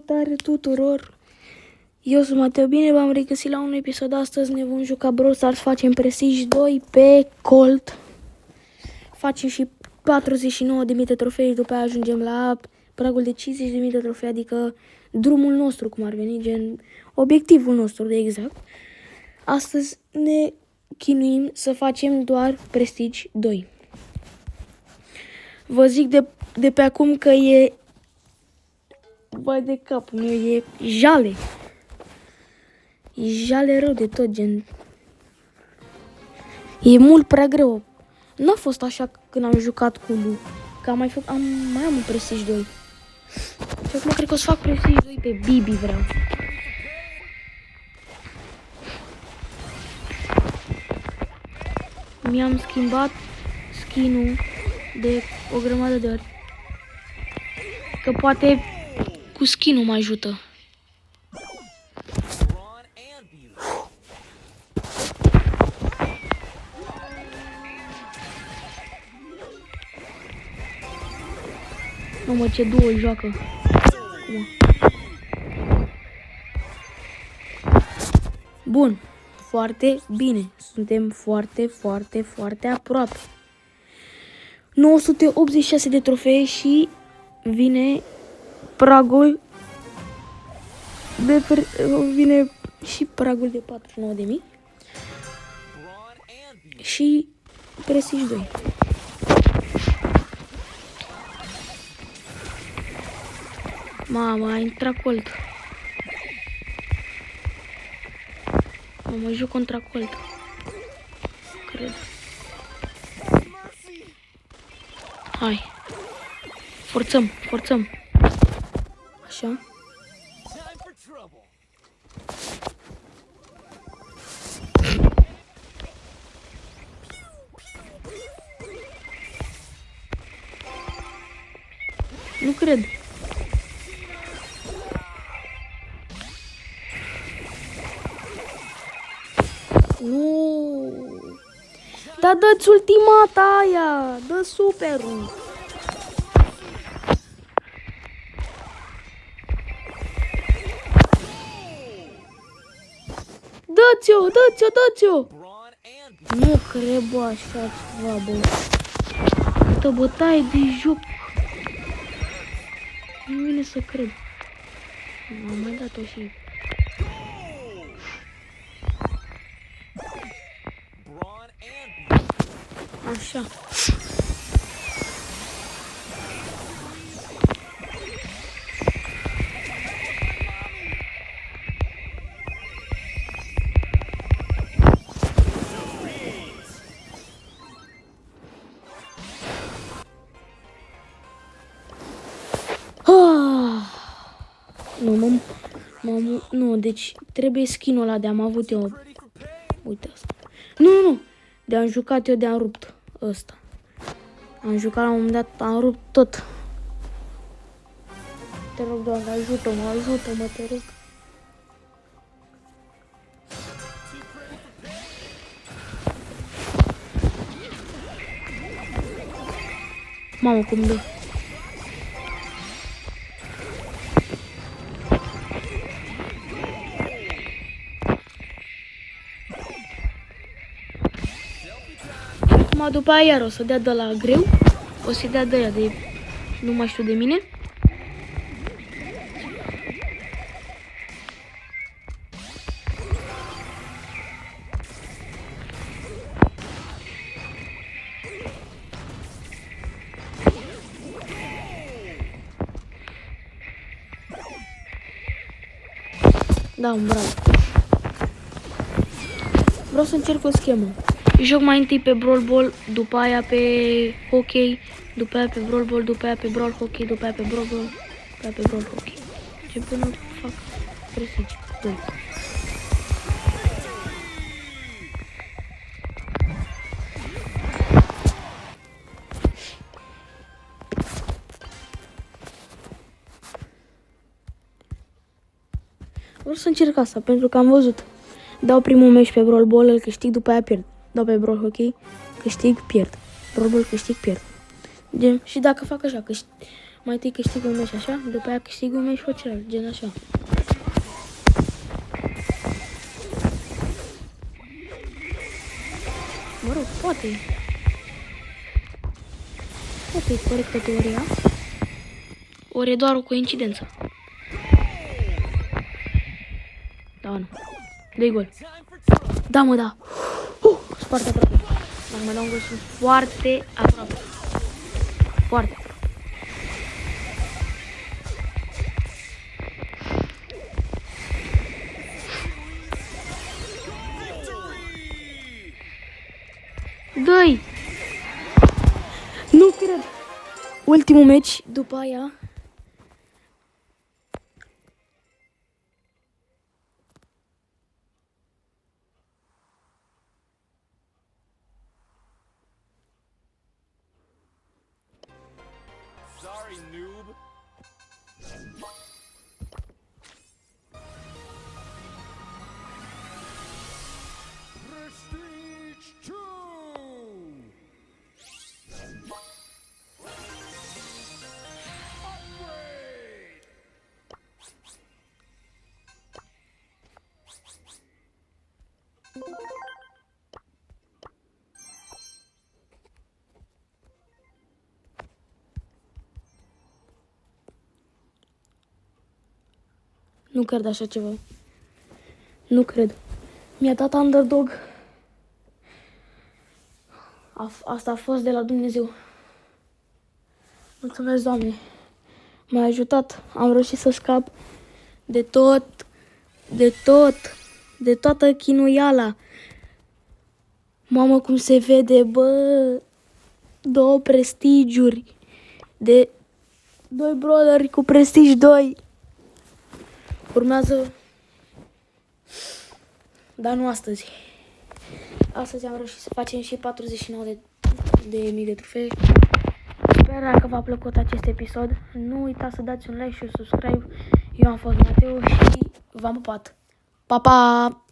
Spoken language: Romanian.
Salutare tuturor! Eu sunt Mateo, bine v-am regăsit la un episod. Astăzi ne vom juca Brawl Stars, facem Prestige 2 pe Colt. Facem și 49.000 de trofei și după aia ajungem la pragul de 50.000 de trofei, adică drumul nostru, cum ar veni, gen obiectivul nostru de exact. Astăzi ne chinuim să facem doar Prestige 2. Vă zic de pe acum că e... Băi de capul meu, e jale. E jale rău de tot, gen. E mult prea greu. N-a fost așa când am jucat cu Lu. Că mai am un Prestige 2. Și acum cred că o să fac Prestige 2 pe Bibi, vreau. Mi-am schimbat skin-ul de o grămadă de ori. Că poate cu skin-ul mă ajută. Mamă, ce duo joacă. Bun. Foarte bine. Suntem foarte aproape. 986 de trofee și vine pragul de vine și pragul de 49.000 și Prestige 2. Mama, a intrat Colt. Mă joc contra Colt. Cred. Hai. Forțăm. Așa. Nu cred. Nu. Da, dă-ți ultimata aia. Dă superul. Dă-ți-o. Nu cred, bă, așa ceva, bă. Uite, bătaie de joc. Nu vine să cred. M-am mai dat-o și... Așa. Nu, deci trebuie skin-ul ăla de-am avut eu. Uite asta. Nu. De-am jucat eu, de-am rupt ăsta. Am jucat la un moment dat, am rupt tot. Te rog, Doamne, ajută-mă, te rog. Mamă, cum dă. Acum după aia iar o să dea de la greu. O să dea de aia de nu mai știu de mine. Da, un bravo. Vreau să încerc o schemă. Joc mai întâi pe Brawl Ball, după aia pe hockey, după aia pe Brawl Ball, după aia pe Brawl Hockey, după aia pe Brawl Ball, după aia pe Brawl Hockey. Ce până fac Prestige 2. Vreau să încerc asta, pentru că am văzut. Dau primul meci pe Brawl Ball, îl câștig, după aia pierd. Dau pe Brawl Hockey, câștig, pierd. Brawl Ball, câștig, pierd. Și dacă fac așa, Mai întâi câștigul meu și așa, după aia câștigul meu și pe celălalt, gen așa. Mă rog, poate e corectă teoria, ori e doar o coincidență. Da, nu. Dă-i gol. Da, mă, da. Foarte aproape. Dacă mă dau un gol, sunt foarte aproape. Foarte. Dă-i! Nu cred! Ultimul meci, după aia... Sorry, noob. Prestige 2. Upgrade. Nu cred așa ceva. Nu cred. Mi-a dat underdog. Asta a fost de la Dumnezeu. Mulțumesc, Doamne. M-a ajutat. Am reușit să scap de toată chinuiala. Mamă, cum se vede, bă. 2 prestigiuri. De 2 brawleri cu prestige 2. Urmează, dar nu astăzi. Astăzi am reușit să facem și 49.000 de trofee. Sper că v-a plăcut acest episod. Nu uitați să dați un like și un subscribe. Eu am fost Mateo și v-am pupat. Pa, pa!